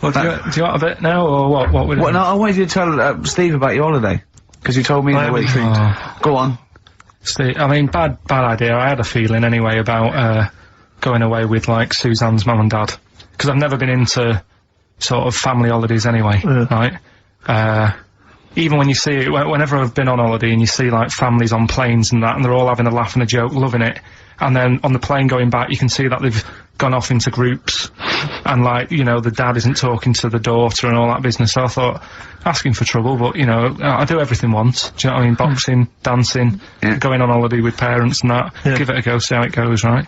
Well, do you want a bit now, or what? What would? Well, no, I wanted you to tell Steve about your holiday because you told me in the week. Go on. Steve, I mean, bad idea. I had a feeling anyway about going away with like Suzanne's mum and dad because I've never been into sort of family holidays anyway, right? Even when you see it, whenever I've been on holiday and you see like families on planes and that, and they're all having a laugh and a joke, loving it, and then on the plane going back, you can see that they've gone off into groups, and like, you know, the dad isn't talking to the daughter and all that business. So I thought, asking for trouble, but you know, I do everything once. Do you know what I mean? Boxing, dancing, going on holiday with parents and that. Give it a go, see how it goes, right?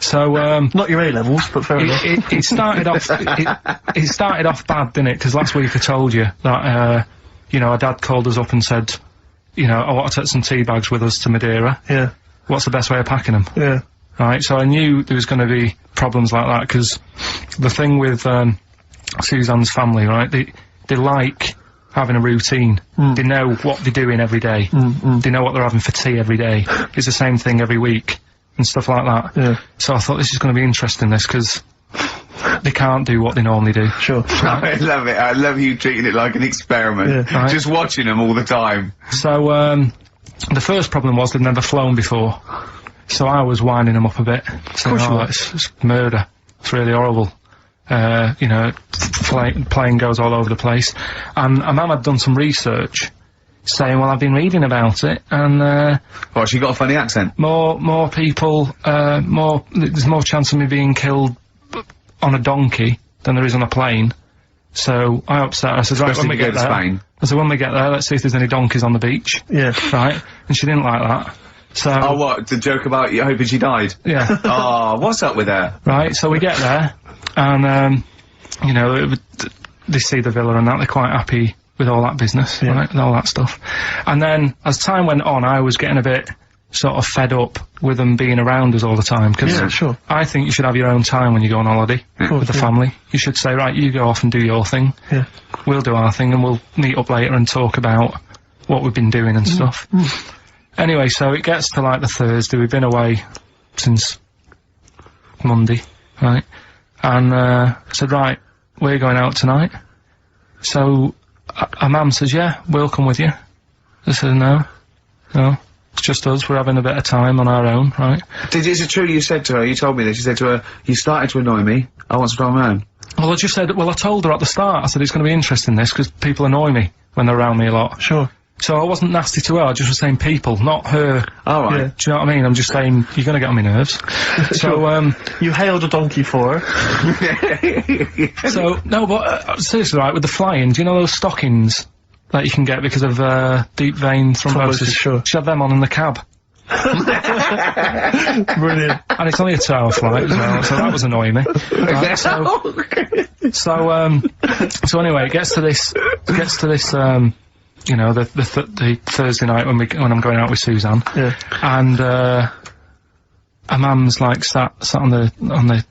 So not your A-levels, but fair enough. It started off. It started off bad, didn't it? Because last week I told you that you know, our dad called us up and said, you know, I want to take some tea bags with us to Madeira. Yeah. What's the best way of packing them? Yeah. Right, so I knew there was going to be problems like that, because the thing with Suzanne's family, right, they like having a routine. They know what they're doing every day. They know what they're having for tea every day. It's the same thing every week, and stuff like that. Yeah. So I thought this is going to be interesting, this, because they can't do what they normally do. Sure. I love it. I love you treating it like an experiment. Right. Just watching them all the time. So, the first problem was they'd never flown before. So I was winding them up a bit. Saying, it's murder. It's really horrible. You know, plane goes all over the place. And Mum had done some research saying, well, I've been reading about it, and, Oh, she got a funny accent. more people, there's more chance of me being killed on a donkey than there is on a plane. So I upset her. I said, right, when we get there, Spain. I said, when we get there, let's see if there's any donkeys on the beach. Yeah. Right? And she didn't like that. So. Oh, what? The joke about you hoping she died? Yeah. Oh, what's up with her? Right, so we get there, and, you know, they see the villa and that, they're quite happy with all that business, right, with all that stuff. And then, as time went on, I was getting a bit sort of fed up with them being around us all the time, because I think you should have your own time when you go on holiday with the family. You should say, right, you go off and do your thing, we'll do our thing, and we'll meet up later and talk about what we've been doing and stuff. Anyway, so it gets to like the Thursday, we've been away since Monday, right, and I said, right, we're going out tonight. So our mum says, yeah, we'll come with you. I said, no, it's just us, we're having a bit of time on our own, right? Is it true you said to her, you told me this, you said to her, you started to annoy me, I want to go on my own? Well, I just said, I told her at the start, I said, it's going to be interesting this, because people annoy me when they're around me a lot. Sure. So I wasn't nasty to her, I just was saying people, not her. All right. Do you know what I mean? I'm just saying, you're going to get on my nerves. So, you hailed a donkey for her. So, no, but, seriously, right, with the flying, do you know those stockings that you can get because of, deep vein thrombosis? Sure. She had them on in the cab. Brilliant. And it's only a 2-hour flight as well, so that was annoying me. Right, so anyway, it gets to this, you know, the Thursday night when I'm going out with Suzanne. Yeah. And, our mum's like sat on the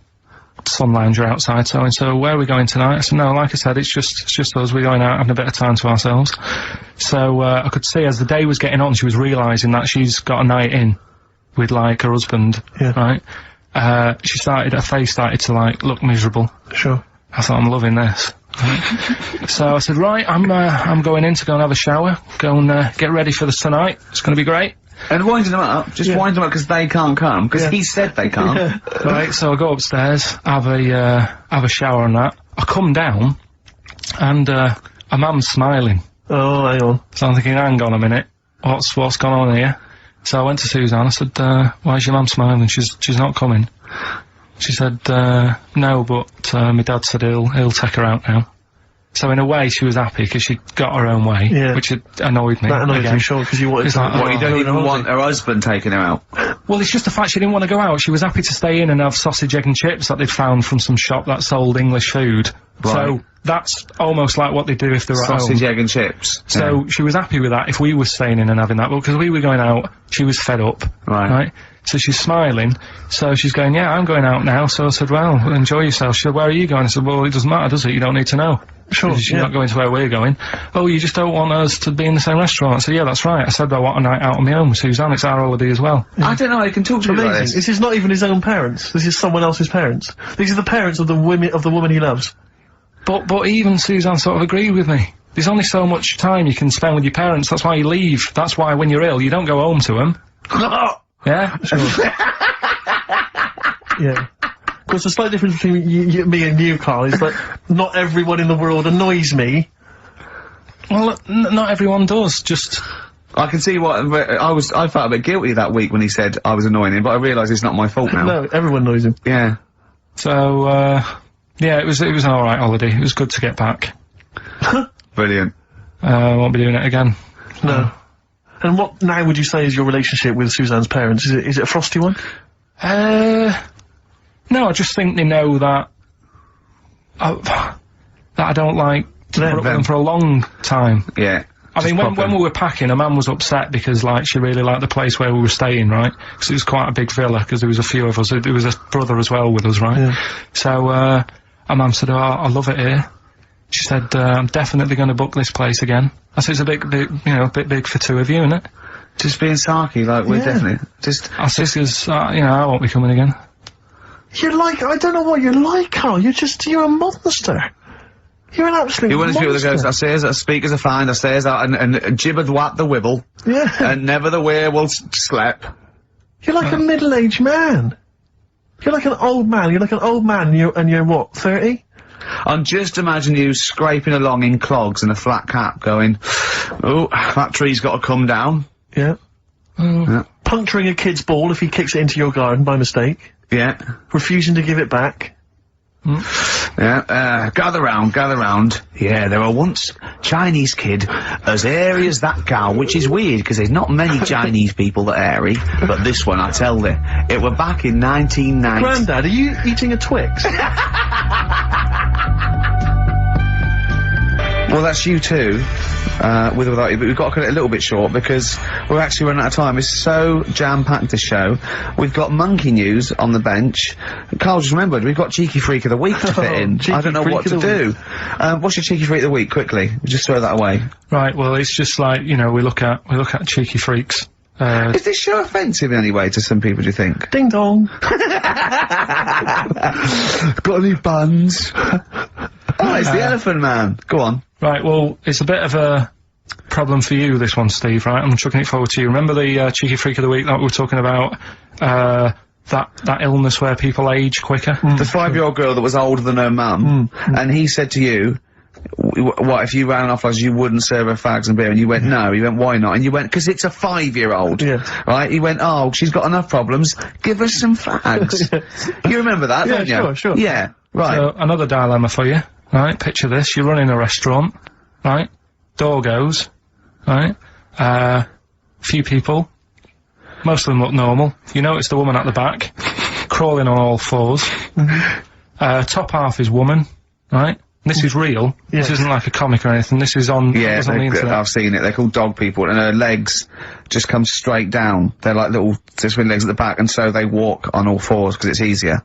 sun lounger outside, so where are we going tonight? I said, no, like I said, it's just us, we're going out having a bit of time to ourselves. So, I could see as the day was getting on, she was realising that she's got a night in with like her husband, right? Her face started to like look miserable. Sure. I thought, I'm loving this. So I said, right, I'm going in to go and have a shower, go and get ready for this tonight, it's going to be great. And winding them up, just wind them up because they can't come, because he said they can't. Right, so I go upstairs, have a shower and that. I come down, and a mum's smiling. Oh, hang on. So I'm thinking, hang on a minute, what's gone on here? So I went to Suzanne, I said, why's your mum smiling? She's not coming. She said, no, but my dad said he'll take her out now. So in a way, she was happy because she got her own way, which annoyed me. That annoyed you, sure, because you wanted to... like, What, you don't even want her husband taking her out? Well, it's just the fact she didn't want to go out. She was happy to stay in and have sausage, egg and chips that they'd found from some shop that sold English food. Right. So that's almost like what they do if they were at home. Sausage, egg and chips. So she was happy with that if we were staying in and having that, but because we were going out, she was fed up. Right? So she's smiling, so she's going, yeah, I'm going out now. So I said, well, enjoy yourself. She said, where are you going? I said, well, it doesn't matter, does it? You don't need to know. Sure, You're not going to where we're going. Oh, you just don't want us to be in the same restaurant. I said, yeah, that's right. I said, I want a night out on my own with Suzanne. It's our holiday as well. I don't know, I can talk to you about this. This is not even his own parents. This is someone else's parents. These are the parents of the woman he loves. But even Suzanne sort of agreed with me. There's only so much time you can spend with your parents. That's why you leave. That's why when you're ill, you don't go home to them. Yeah? Yeah. Of course, the slight difference between me and you, Carl, is that not everyone in the world annoys me. Well, not everyone does, just... I can see what, I felt a bit guilty that week when he said I was annoying him, but I realise it's not my fault now. No, everyone annoys him. Yeah. So, yeah, it was an alright holiday. It was good to get back. Brilliant. Won't be doing it again. No. And what now would you say is your relationship with Suzanne's parents? Is it a frosty one? No, I just think they know that I don't like to put up with them for a long time. Yeah. I mean, when we were packing, a man was upset because, like, she really liked the place where we were staying, right? Because it was quite a big villa, because there was a few of us. There was a brother as well with us, right? Yeah. So, our mum said, oh, I love it here. She said, I'm definitely going to book this place again. I said, it's a bit, you know, a bit big for two of you, isn't it? Just being sarky, like, we're definitely, I said, because, you know, I won't be coming again. You're like, I don't know what you're like, Carl. You're a monster. You're an absolute You're one of those people that goes, monster. I says that speakers are fine, I says that, and jibbered what the wibble, Yeah. and never the werewolf slept. You're like a middle-aged man. You're like an old man. You're like an old man, and you're what, 30? And just imagine you scraping along in clogs and a flat cap going, oh, that tree's got to come down. Yeah. Yeah. Puncturing a kid's ball if he kicks it into your garden by mistake. Yeah. Refusing to give it back. Yeah, gather round. Yeah, there were once Chinese kid as hairy as that cow, which is weird, because there's not many Chinese people that are hairy, but this one, I tell you, it were back in 1990. Grandad, are you eating a Twix? Well, that's you too, with or without you, but we've got to cut it a little bit short because we're actually running out of time. It's so jam-packed, this show. We've got monkey news on the bench. Carl just remembered, we've got Cheeky Freak of the Week to fit in. I don't know what to do. What's your Cheeky Freak of the Week, quickly? Just throw that away. Right, well, it's just like, you know, we look at Cheeky Freaks. Is this show offensive in any way to some people, do you think? Ding dong. Got any buns? Oh, it's the Elephant Man. Go on. Right, well, it's a bit of a problem for you, this one, Steve, right? I'm chucking it forward to you. Remember the Cheeky Freak of the Week that we were talking about? That illness where people age quicker? The 5-year-old girl that was older than her mum, and he said to you, what, if you ran off as you wouldn't serve her fags and beer, and you went, no, you went, why not? And you went, because it's a 5-year-old. Yeah. Right? He went, oh, she's got enough problems, give her some fags. You remember that, don't you? Sure. Yeah, right. So, another dilemma for you, right? Picture this, you're running a restaurant, right? Door goes, right? Few people, most of them look normal. You know it's the woman at the back, crawling on all fours. Top half is woman, right? This is real. Yeah. This isn't like a comic or anything. This is on, Yeah, this is on the internet. I've seen it. They're called dog people, and her legs just come straight down. They're like little twin legs at the back, and so they walk on all fours because it's easier.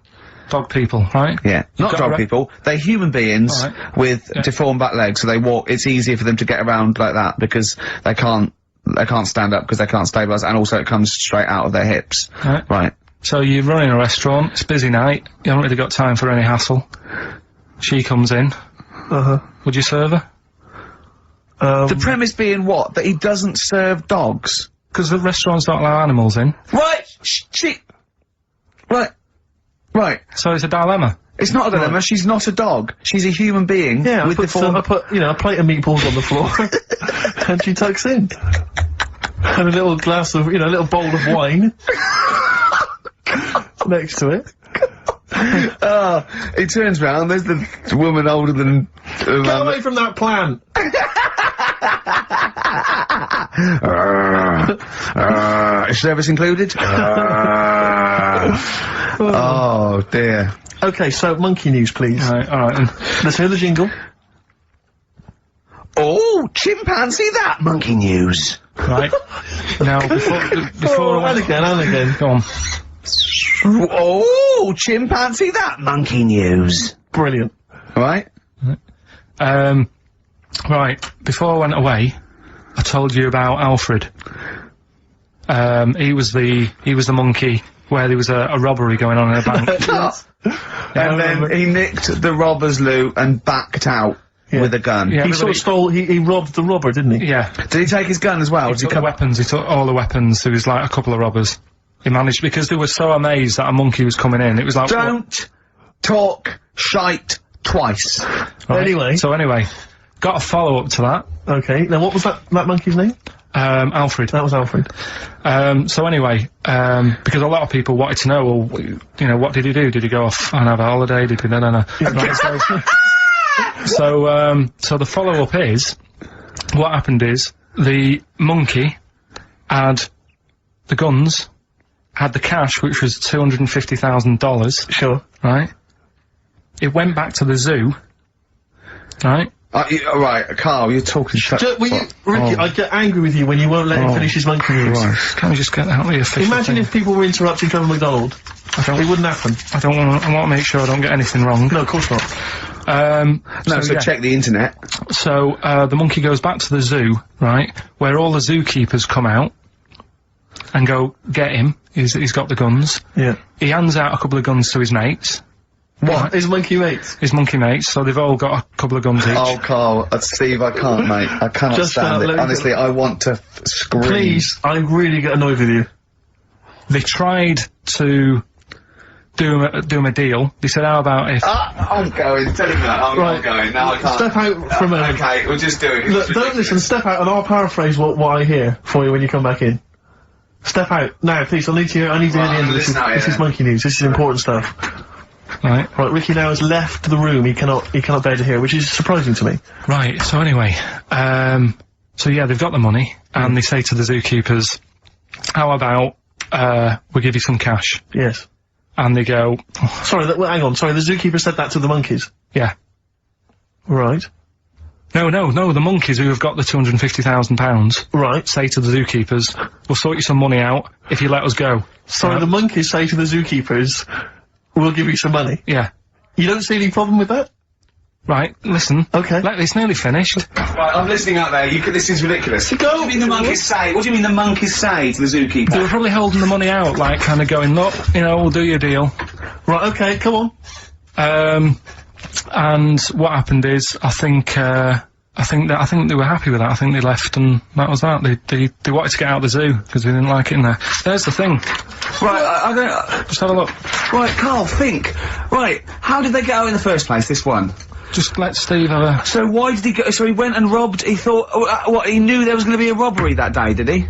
Dog people, right? Yeah, not got dog people. They're human beings with deformed back legs, so they walk. It's easier for them to get around like that because they can't stand up because they can't stabilise, and also it comes straight out of their hips. Right. So you're running a restaurant. It's a busy night. You haven't really got time for any hassle. She comes in. Would you serve her? The premise being what? That he doesn't serve dogs. Because the restaurants don't allow animals in. Right. Right. So it's a dilemma. It's not a dilemma. She's not a dog. She's a human being. Yeah, with I put, you know, a plate of meatballs on the floor, and she tucks in. And a little glass of, you know, a little bowl of wine next to it. He turns round, there's the woman older than... Get away from that plant! Is service included? Oh, dear. Okay, so monkey news, please. Alright then. Let's hear the jingle. Oh, chimpanzee that monkey news. Right. Now, before and again. Go on. Oh, chimpanzee that monkey news. Brilliant. Right? Right, before I went away, I told you about Alfred. He was the monkey where there was a robbery going on in a bank. And then he nicked the robber's loot and backed out with a gun. Yeah, He sort of stole, he robbed the robber, didn't he? Yeah. Did he take his gun as well? He took the weapons, he took all the weapons. There was like a couple of robbers. He managed, because they were so amazed that a monkey was coming in, it was like— Don't talk shite twice. Right. Anyway. So anyway, got a follow-up to that. Okay, now what was that monkey's name? Alfred. That was Alfred. So anyway, because a lot of people wanted to know, well, you know, what did he do? Did he go off and have a holiday? Did he— no. Right, so the follow-up is, what happened is, the monkey had the guns, had the cash, which was $250,000. Sure. Right? It went back to the zoo, right? Right, Carl, you're talking shit. Ricky, I get angry with you when you won't let him finish his monkey news. Can we just get out the official Imagine thing? if people were interrupting Trevor McDonald. It wouldn't happen. I want to make sure I don't get anything wrong. No, of course not. So check the internet. So, the monkey goes back to the zoo, right, where all the zookeepers come out and go get him. He's got the guns. Yeah. He hands out a couple of guns to his mates. What? His monkey mates? His monkey mates, so they've all got a couple of guns each. Oh, Carl, Steve, I can't, mate. I cannot stand it. Honestly, I want to scream. Please, I really get annoyed with you. They tried to do him a deal. They said, how about if— I'm going. Tell him that. I'm going. Now I can't. Step out for a moment. Okay, we'll just do it. Look, don't listen. Step out, and I'll paraphrase what I hear for you when you come back in. Step out now, please. I need to hear the end of this. This is monkey news. This is important stuff. Right. Right. Ricky now has left the room. He cannot bear to hear, which is surprising to me. Right. So anyway, so yeah, they've got the money, and they say to the zookeepers, how about we give you some cash? Yes. And they go— Sorry, hang on. Sorry, the zookeeper said that to the monkeys. yeah. Right. No, the monkeys who have got the £250,000 Right. say to the zookeepers, we'll sort you some money out if you let us go. Sorry, the monkeys say to the zookeepers, we'll give you some money. Yeah. You don't see any problem with that? Right, listen. Okay. It's nearly finished. Right, I'm listening out there. This is ridiculous. What do you mean the monkeys say? What do you mean the monkeys say to the zookeeper? They were probably holding the money out, like, kind of going, look, you know, we'll do your deal. Right, okay, come on. And what happened is, I think they were happy with that. I think they left, and that was that. They wanted to get out of the zoo because they didn't like it in there. There's the thing. Right, I don't. Just have a look. Right, Carl, think. Right, how did they get out in the first place? This one. Just let Steve have a— So why did he go? So he went and robbed. He thought. What? He knew there was going to be a robbery that day, did he?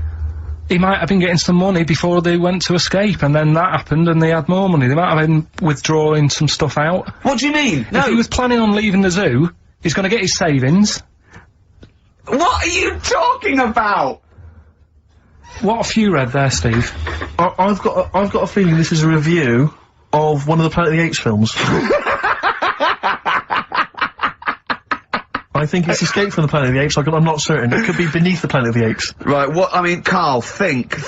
He might have been getting some money before they went to escape, and then that happened, and they had more money. They might have been withdrawing some stuff out. What do you mean? No. If he was planning on leaving the zoo, he's going to get his savings. What are you talking about? What have you read there, Steve? I've got a feeling this is a review of one of the Planet of the Apes films. I think it's Escape from the Planet of the Apes. I'm not certain. It could be Beneath the Planet of the Apes. Right, I mean, Carl, think,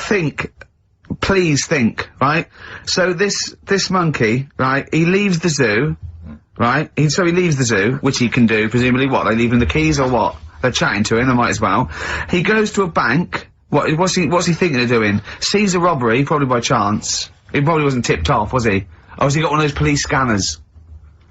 please think, right? So this monkey, right, he leaves the zoo, right? So he leaves the zoo, which he can do, presumably. What, they leave him the keys or what? They're chatting to him, they might as well. He goes to a bank. What's he thinking of doing? Sees a robbery, probably by chance. He probably wasn't tipped off, was he? Or has he got one of those police scanners?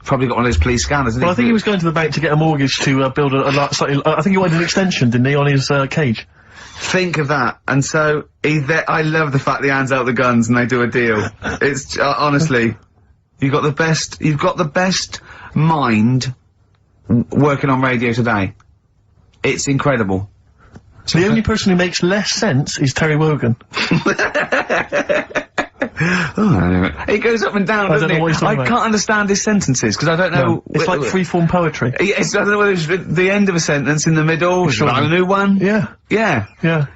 Probably got one of those police scanners, Well, I think he was going to the bank to get a mortgage to build slightly. I think he wanted an extension, didn't he, on his cage? Think of that. And so I love the fact that he hands out the guns and they do a deal. It's honestly, you've got the best mind working on radio today. It's incredible. The only person who makes less sense is Terry Wogan. He goes up and down, doesn't he? I can't understand his sentences, because I don't know... No, it's like free-form poetry. Yes, I don't know whether it's the end of a sentence, in the middle, a new one. Yeah. Yeah. Yeah.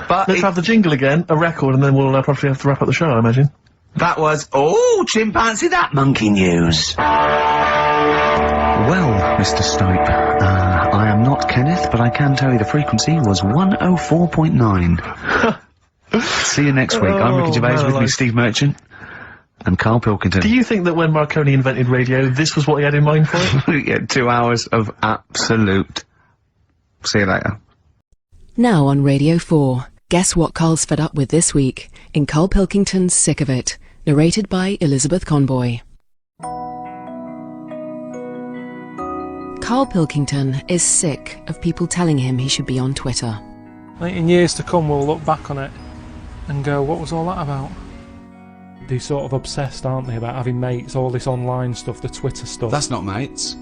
But let's have the jingle again, a record, and then we'll probably have to wrap up the show, I imagine. That was... Oh, chimpanzee, that monkey news. Well, Mr. Stipe, I am not Kenneth, but I can tell you the frequency was 104.9. See you next week. I'm Ricky Gervais, with me Steve Merchant and Karl Pilkington. Do you think that when Marconi invented radio, this was what he had in mind for it? Yeah, 2 hours of absolute... See you later. Now on Radio 4, guess what Karl's fed up with this week in Karl Pilkington's Sick of It, narrated by Elizabeth Conboy. Karl Pilkington is sick of people telling him he should be on Twitter. I think in years to come we'll look back on it and go, what was all that about? They're sort of obsessed, aren't they, about having mates, all this online stuff, the Twitter stuff. That's not mates.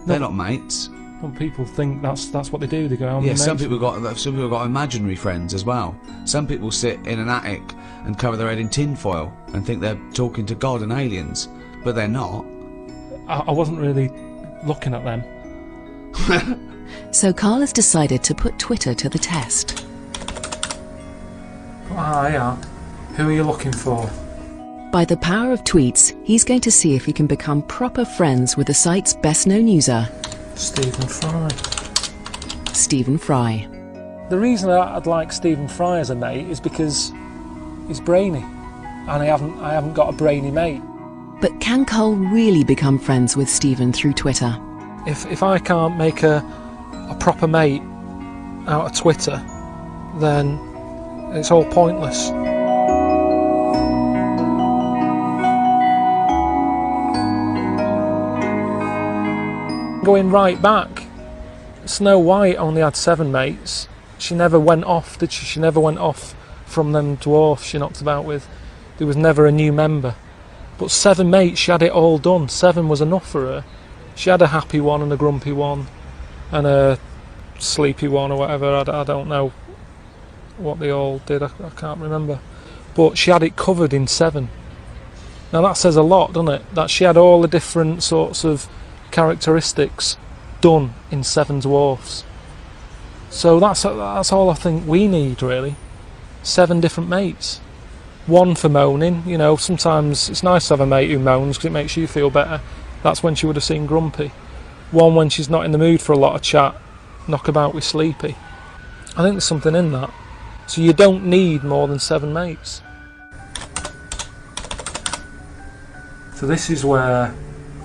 They're not mates. Some people think that's what they do. They go, Yeah, some people got imaginary friends as well. Some people sit in an attic and cover their head in tin foil and think they're talking to God and aliens, but they're not. I wasn't really looking at them. So Karl has decided to put Twitter to the test. Yeah. Who are you looking for? By the power of tweets, he's going to see if he can become proper friends with the site's best-known user, Stephen Fry. Stephen Fry. The reason I'd like Stephen Fry as a mate is because he's brainy, and I haven't got a brainy mate. But can Karl really become friends with Stephen through Twitter? If I can't make a proper mate out of Twitter, then it's all pointless. Going right back, Snow White only had 7 mates. She never went off, did she? She never went off from them dwarfs she knocked about with. There was never a new member. But 7 mates, she had it all done. 7 was enough for her. She had a happy one and a grumpy one and a sleepy one or whatever. I don't know what they all did, I can't remember. But she had it covered in 7. Now that says a lot, doesn't it? That she had all the different sorts of characteristics done in 7 dwarfs. So that's all I think we need, really. 7 different mates. 1 for moaning, you know, sometimes it's nice to have a mate who moans because it makes you feel better. That's when she would have seen grumpy. 1 when she's not in the mood for a lot of chat, knock about with sleepy. I think there's something in that. So you don't need more than 7 mates. So this is where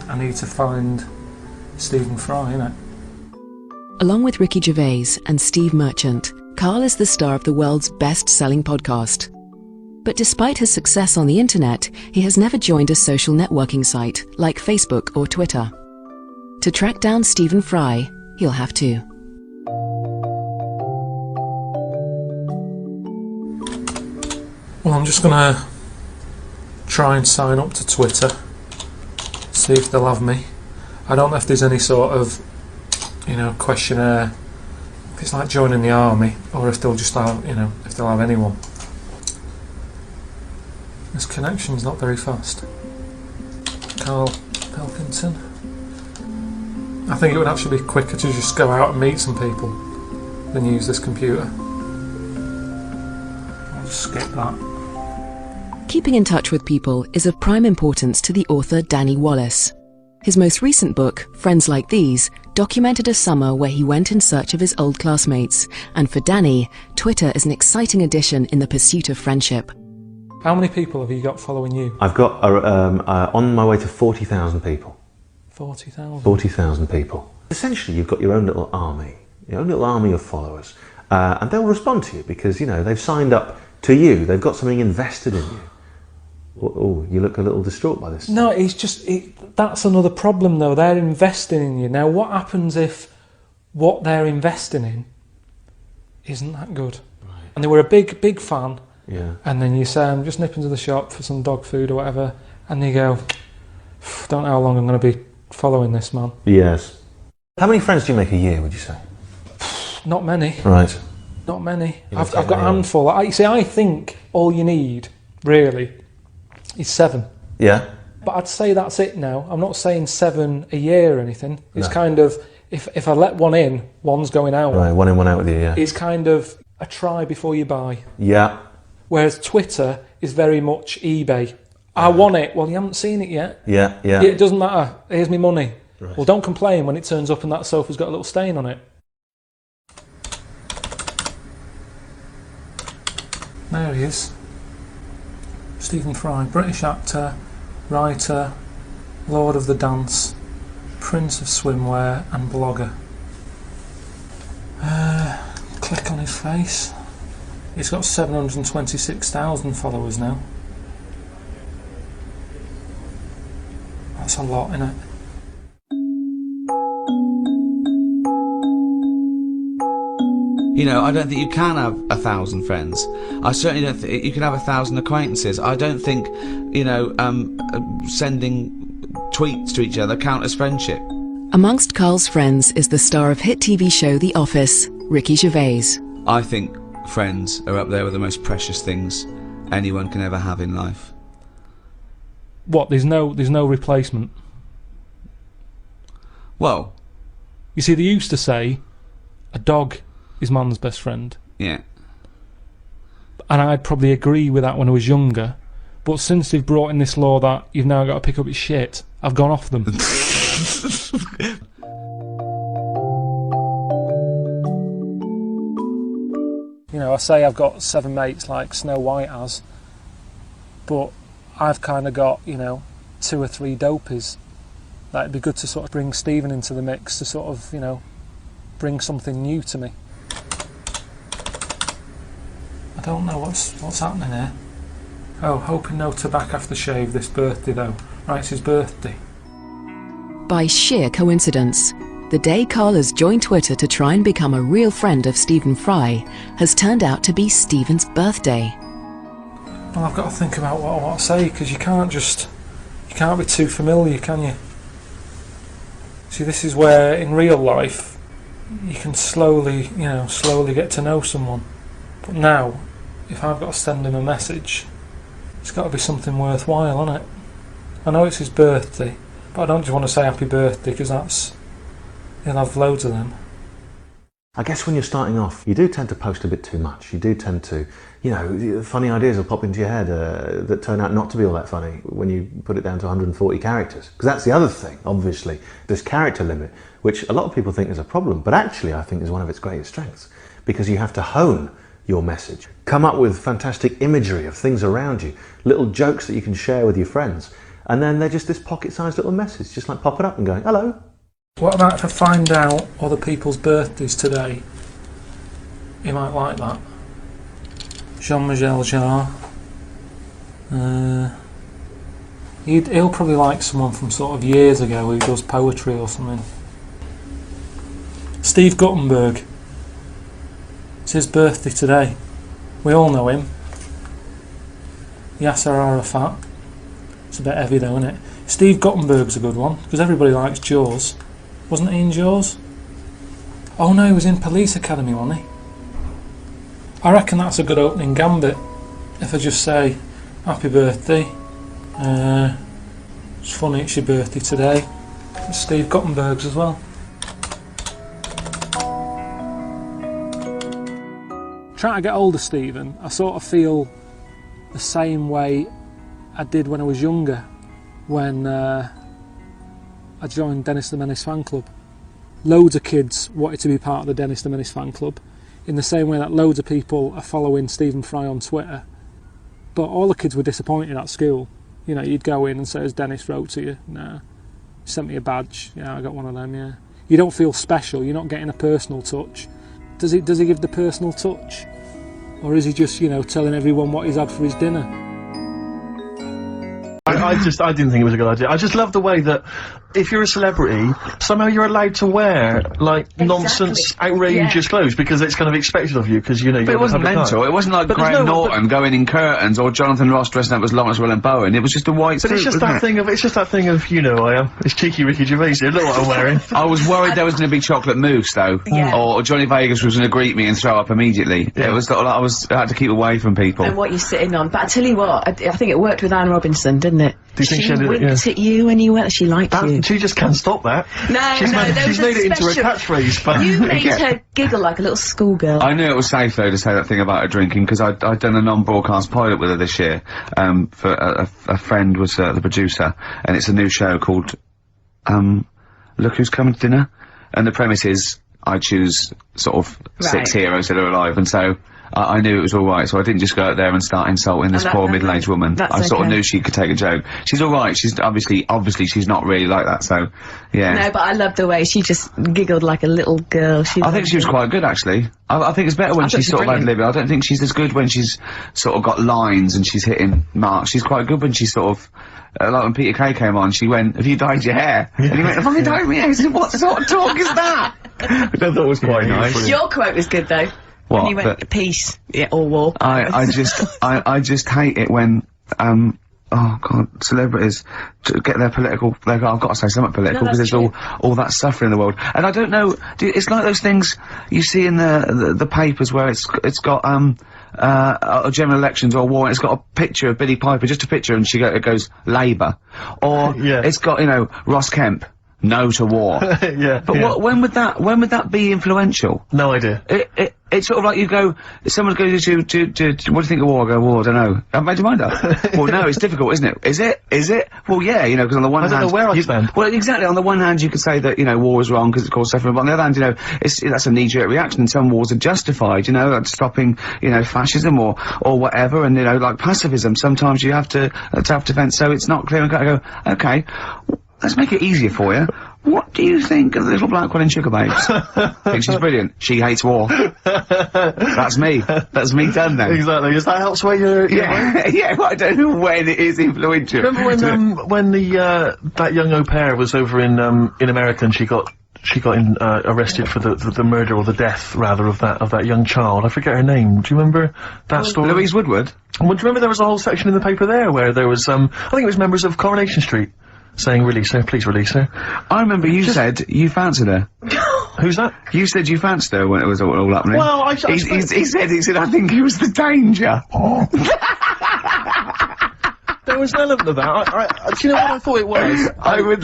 I need to find Stephen Fry, innit? Along with Ricky Gervais and Steve Merchant, Karl is the star of the world's best-selling podcast. But despite his success on the internet, he has never joined a social networking site like Facebook or Twitter. To track down Stephen Fry, he'll have to. Well, I'm just gonna try and sign up to Twitter, see if they'll have me. I don't know if there's any sort of, you know, questionnaire, if it's like joining the army, or if they'll just have, you know, if they'll have anyone. This connection's not very fast. Karl Pilkington. I think it would actually be quicker to just go out and meet some people than use this computer. I'll just skip that. Keeping in touch with people is of prime importance to the author Danny Wallace. His most recent book, Friends Like These, documented a summer where he went in search of his old classmates, and for Danny, Twitter is an exciting addition in the pursuit of friendship. How many people have you got following you? I've got on my way to 40,000 people. 40,000? 40,000 people. Essentially, you've got your own little army, of followers, and they'll respond to you because, you know, they've signed up to you. They've got something invested in you. Oh, you look a little distraught by this. No, it's just, that's another problem though. They're investing in you. Now, what happens if what they're investing in isn't that good? Right. And they were a big fan. Yeah. And then you say, I'm just nipping to the shop for some dog food or whatever, and they go, don't know how long I'm going to be following this man. Yes. How many friends do you make a year, would you say? Not many. Right. Not many. I've got a handful. I think all you need, really, is 7. Yeah. But I'd say that's it now. I'm not saying 7 a year or anything. It's No. kind of, if I let 1 in, 1's going out. Right, 1 in, 1 out with you, yeah. It's kind of a try before you buy. Yeah. Whereas Twitter is very much eBay. I want it. Well, you haven't seen it yet. Yeah, yeah. It doesn't matter. Here's my money. Right. Well, don't complain when it turns up and that sofa's got a little stain on it. There he is. Stephen Fry, British actor, writer, Lord of the Dance, Prince of Swimwear and blogger. Click on his face. He's got 726,000 followers now. That's a lot, isn't it? You know, I don't think you can have 1,000 friends. I certainly don't think you can have 1,000 acquaintances. I don't think, you know, sending tweets to each other count as friendship. Amongst Karl's friends is the star of hit TV show The Office, Ricky Gervais. I think friends are up there with the most precious things anyone can ever have in life. What? There's no replacement. Well, you see, they used to say a dog is man's best friend. Yeah. And I'd probably agree with that when I was younger. But since they've brought in this law that you've now got to pick up its shit, I've gone off them. You know, I say I've got 7 mates like Snow White has, but I've kind of got, you know, 2 or 3 dopies. Like, it'd be good to sort of bring Stephen into the mix to sort of, you know, bring something new to me. I don't know what's happening here. Oh, hoping no tobacco aftershave this birthday though. Right, it's his birthday. By sheer coincidence, the day Karl has joined Twitter to try and become a real friend of Stephen Fry has turned out to be Stephen's birthday. Well, I've got to think about what I want to say, because you can't be too familiar, can you? See, this is where in real life you can slowly get to know someone. But now, if I've got to send him a message, it's got to be something worthwhile, hasn't it? I know it's his birthday, but I don't just want to say happy birthday, because he'll have loads of them. I guess when you're starting off, you do tend to post a bit too much. You do tend to, you know, funny ideas will pop into your head that turn out not to be all that funny when you put it down to 140 characters. Because that's the other thing, obviously, this character limit, which a lot of people think is a problem, but actually I think is one of its greatest strengths, because you have to hone your message. Come up with fantastic imagery of things around you, little jokes that you can share with your friends, and then they're just this pocket-sized little message, just like popping up and going, hello. What about if I find out other people's birthdays today? You might like that. Jean-Michel Jarre. He'll probably like someone from sort of years ago who does poetry or something. Steve Guttenberg. It's his birthday today. We all know him. Yasser Arafat. It's a bit heavy though, isn't it? Steve Guttenberg's a good one, because everybody likes Jaws. Wasn't he in Jaws? Oh no, he was in Police Academy, wasn't he? I reckon that's a good opening gambit. If I just say, happy birthday. It's funny, it's your birthday today. It's Steve Guttenberg's as well. Trying to get older, Stephen, I sort of feel the same way I did when I was younger, when I joined Dennis the Menace fan club. Loads of kids wanted to be part of the Dennis the Menace fan club, in the same way that loads of people are following Stephen Fry on Twitter. But all the kids were disappointed at school. You know, you'd go in and say, has Dennis wrote to you? No. He sent me a badge. Yeah, I got one of them, yeah. You don't feel special, you're not getting a personal touch. Does he give the personal touch? Or is he just, you know, telling everyone what he's had for his dinner? I didn't think it was a good idea. I just love the way that if you're a celebrity, somehow you're allowed to wear, like, nonsense, outrageous clothes, because it's kind of expected of you, because, you know, but it wasn't mental. It wasn't like Graham Norton going in curtains, or Jonathan Ross dressing up as Lawrence Bowen. It was just a white suit. But it's just that thing of, you know, I am. It's cheeky Ricky Gervais. You look what I'm wearing. I was worried there was going to be chocolate mousse, though. Yeah. Or Johnny Vegas was going to greet me and throw up immediately. Yeah. It was sort of like I had to keep away from people. And what you're sitting on. But I tell you what, I think it worked with Anne Robinson, didn't it? Do you think she she winked at you when you went, she liked you. She just can't stop that. No, She's made it into a catchphrase, but... You made her giggle like a little schoolgirl. I knew it was safe, though, to say that thing about her drinking, because I'd done a non-broadcast pilot with her this year. For a friend was the producer, and it's a new show called Look Who's Coming to Dinner. And the premise is I choose sort of 6 heroes that are alive, and so I knew it was alright, so I didn't just go out there and start insulting this poor middle-aged woman. I sort of knew she could take a joke. She's alright, she's obviously she's not really like that, so, yeah. No, but I loved the way she just giggled like a little girl. I think she was quite good, actually. I think it's better when she's sort of ad-libbing. I don't think she's as good when she's sort of got lines and she's hitting marks. She's quite good when she's sort of, like when Peter Kay came on, she went, have you dyed your hair? And he went, have I dyed my hair? I said, what sort of talk is that? Which I thought was quite nice. Your quote was good though. What? When you went peace, or war. I just hate it when, oh god, celebrities get their political, I've got to say something political, because there's all that suffering in the world. And I don't know, it's like those things you see in the papers where it's got, general elections or war, and it's got a picture of Billie Piper, just a picture, and it goes, Labour. Or, it's got, you know, Ross Kemp, no to war. But when would that be influential? No idea. It's sort of like you go, someone goes to what do you think of war? I go, war, I don't know. I've made your mind up. Well, no, it's difficult, isn't it? Is it? Well, yeah, you know, because on the one hand... I don't know where I stand. Well, exactly, on the one hand you could say that, you know, war is wrong because it caused suffering, but on the other hand, you know, that's a knee-jerk reaction, and some wars are justified, you know, like stopping, you know, fascism or whatever, and, you know, like pacifism, sometimes you have to defense, so it's not clear and cut. I go, okay, let's make it easier for you. What do you think of the little black one in Sugar Babes? Think she's brilliant. She hates war. That's me. That's me done then. Exactly. Does that help sway your mind? Yeah, well, I don't know when it is influential. Remember when the that young au pair was over in America and she got arrested for the murder or the death rather of that young child. I forget her name. Do you remember that story? Louise Woodward. Well, do you remember there was a whole section in the paper there where there was I think it was members of Coronation Street saying, release her, please release her. I remember you said you fancied her. Who's that? You said you fancied her when it was all happening. Well, he said, I think he was the danger. There was an element of that. Do you know what I thought it was? I would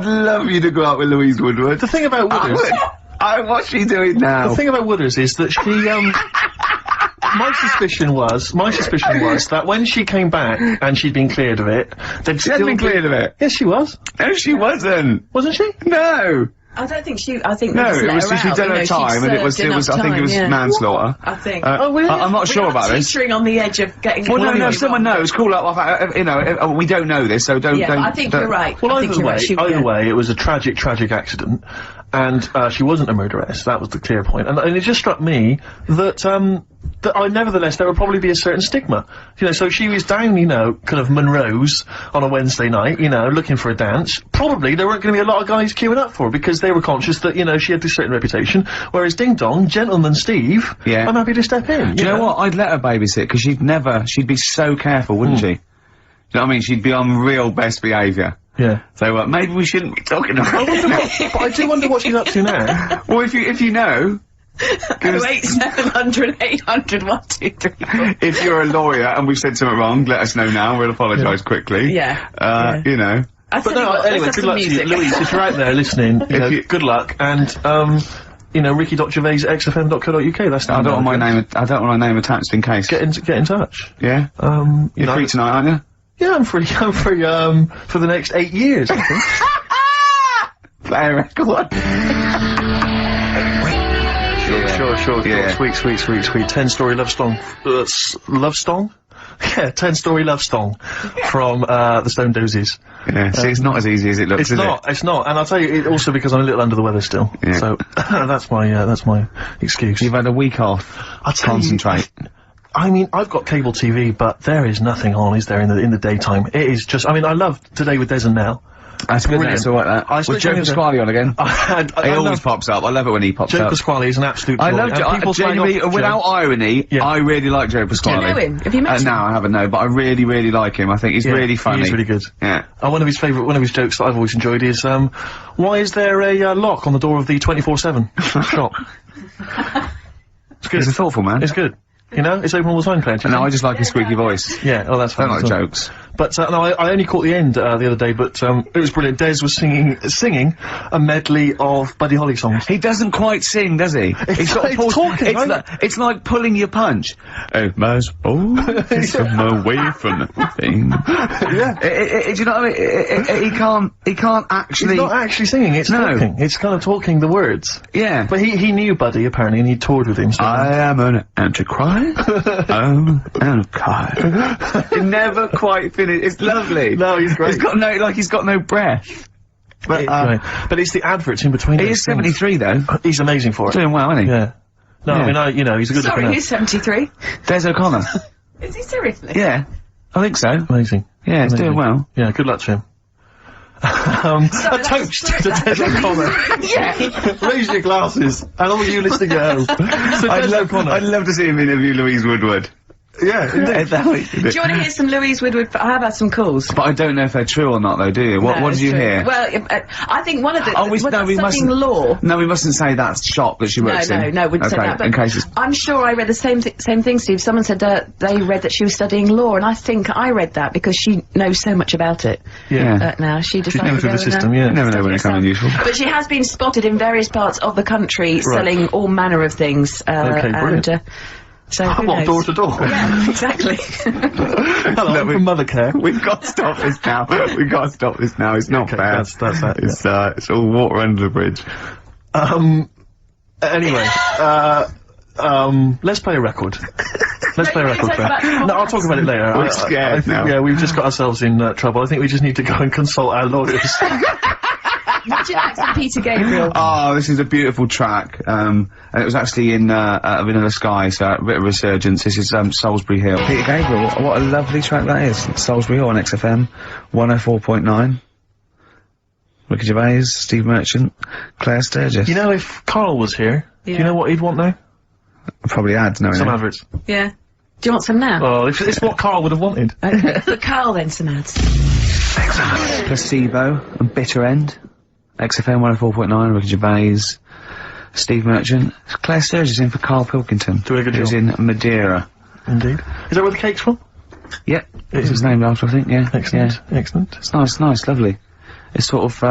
love you to go out with Louise Woodward. The thing about Wooders... what's she doing now? The thing about Wooders is that she, my suspicion was that when she came back and she'd been cleared of it, she hadn't been cleared of it. Yes, she was. No, she wasn't. Wasn't she? No. I don't think I think no, it was just she'd done her time, and it was I think it was manslaughter. I think. Oh, really? I'm not sure about this. Teetering on the edge of getting. Well, no, someone knows. Call up. You know, we don't know this, so don't. Yeah, I think you're right. Well, either way, it was a tragic accident, and she wasn't a murderess. That was the clear point. And it just struck me that nevertheless there would probably be a certain stigma. You know, so she was down, you know, kind of Monroe's on a Wednesday night, you know, looking for a dance. Probably there weren't going to be a lot of guys queuing up for her because they were conscious that, you know, she had this certain reputation. Whereas Ding Dong, Gentleman Steve, I'm happy to step in. Do you know what? I'd let her babysit because she'd be so careful, wouldn't she? Do you know what I mean? She'd be on real best behaviour. Yeah. So maybe we shouldn't be talking about it. But I do wonder what she's up to now. Well, if you know. 08700 800 123. If you're a lawyer and we've said something wrong, let us know now. We'll apologise quickly. Yeah. You know. But no, anyway, good luck to you, Louise. If you're out there listening, good luck. And you know, ricky.gervais@xfm.co.uk. That's I don't want my name attached in case. Get in touch. Yeah. You're free tonight, aren't you? Yeah, I'm free. I'm free. For the next 8 years, I think. Play a record. Sure. Yeah. Sweet. 10-story love song. Love song? Yeah, 10-story love song from the Stone Dozes. Yeah, see, it's not as easy as it looks, is it? It's not, and I'll tell you, also because I'm a little under the weather still. Yeah. So, that's my excuse. You've had a week off. I'll concentrate. I mean, I've got cable TV, but there is nothing on, is there, in the daytime? It is just, I mean, I love Today with Des and Nell. That's good, that's all right, that. Was Joe Pasquale on again? He always pops up. I love it when he pops up. Joe Pasquale is an absolute joy. I love genuinely, without irony, I really like Joe Pasquale. Do you know him? Have you met him? No, I haven't, no, but I really, really like him. I think he's really funny. He's really good. Yeah. One of his jokes that I've always enjoyed is, why is there a lock on the door of the 24/7 shop? It's good. He's a thoughtful man. It's good. You know, it's open all the time, Claire. No, I just like his squeaky voice. Yeah, oh, that's fine. I don't like jokes. But, no, I only caught the end, the other day, but, it was brilliant. Des was singing a medley of Buddy Holly songs. He doesn't quite sing, does he? He's talking, it's like pulling your punch. Oh, Maz, I'm away from nothing. Yeah. Do you know what I mean? He can't actually... He's not actually singing, it's talking. It's kind of talking the words. Yeah. But he knew Buddy, apparently, and he toured with him, so... I am an antichrist. I'm an antichrist. It never quite finished. It's lovely. No, he's great. He's got no breath. But, but it's the adverts in between. He is 73 though. He's amazing for it. Doing well, isn't he? Yeah. No, I mean, you know, he's a good Sorry, he's 73. Des O'Connor. Is he seriously? Yeah. I think so. Amazing. Yeah, he's doing well. Yeah, good luck to him. A toast to Des O'Connor. Yeah. Raise your glasses, and all you listening at home. So I'd Des love, O'Connor. I'd love to see him interview Louise Woodward. Yeah, indeed. Do you want to hear some Louise Woodward? I have had some calls. But I don't know if they're true or not, though, do you? What No, did it's you true. hear? Well, I think one of the. Oh, we studying mustn't. law. No, we mustn't say that's shop that she works in. No, wouldn't say Okay, that. But in case it's. I'm sure I read the same thing, Steve. Someone said they read that she was studying law, and I think I read that because she knows so much about it. Yeah. Now she decided never to through go the system, and, yeah. You never know study when they come in herself. useful. But she has been spotted in various parts of the country selling all manner of things. Okay, brilliant. And, so who What, knows? door to door? Yeah, exactly. Hello, I'm from Mothercare. We've got to stop this now. We've got to stop this now. It's not Okay, fair. that's that, It's all water under the bridge. Anyway, let's play a record. Let's play a record. No, I'll talk about it later. We're scared I think, now. Yeah, we've just got ourselves in trouble. I think we just need to go and consult our lawyers. Would you like some Peter Gabriel? Oh, this is a beautiful track. And it was actually in Vanilla Sky, so a bit of resurgence. This is Salisbury Hill. Peter Gabriel, what a lovely track that is. Salisbury Hill on XFM 104.9. Ricky Gervais, Steve Merchant, Claire Sturgis. You know, if Carl was here, do you Yeah. know what he'd want now? Probably ads, no. Some adverts. Yeah. Do you want some now? Oh, it's what Carl would have wanted. Okay. For Carl, then some ads. Placebo and Bitter End. XFM 104.9, Ricky Gervais, Steve Merchant, Claire Sturgis in for Karl Pilkington. Doing a good who's job. in Madeira. Indeed. Is that where the cake's from? Yep, it's his name after, I think, yeah. Excellent. Yeah. Excellent. It's nice, lovely. It's sort of,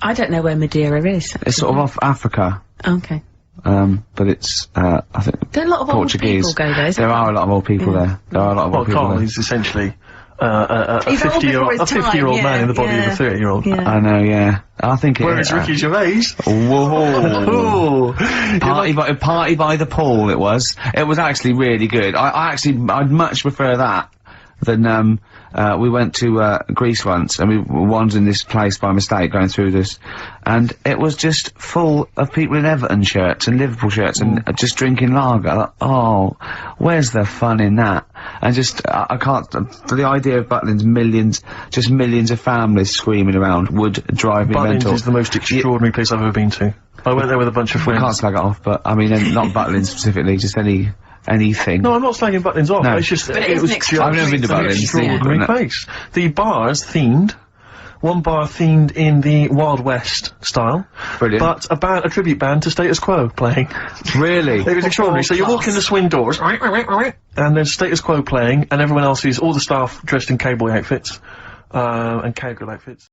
I don't know where Madeira is. it's sort of off Africa. Okay. But it's, I think, Don't a lot of Portuguese. old people go there? Is There are a lot of old people there. There are a lot of Well, old people Carl there. is essentially a He's old before his 50-year-old time, man in the body yeah, of a 30-year-old. Yeah. I know, yeah. I think it Whereas Ricky Gervais, Whoa! oh, Party by the pool. It was actually really good. I'd much prefer that than we went to Greece once and we wandered in this place by mistake going through this, and it was just full of people in Everton shirts and Liverpool shirts and just drinking lager. Like, oh, where's the fun in that? And just I can't. The idea of Butlins, millions of families screaming around would drive me Butlins mental. is the most extraordinary place I've ever been to. I went there with a bunch of I friends. can't slag it off, but I mean, not Butlins specifically, just anything. No, I'm not slagging Butlins off. No. It's just But it is was an just I've never been to an Butlins, extraordinary yeah. place. The bars themed. One bar themed in the Wild West style. Brilliant. But a tribute band to Status Quo playing. Really? It was extraordinary. So you walk in the swing doors, and there's Status Quo playing, and everyone else is all the staff dressed in cowboy outfits, and cowgirl outfits.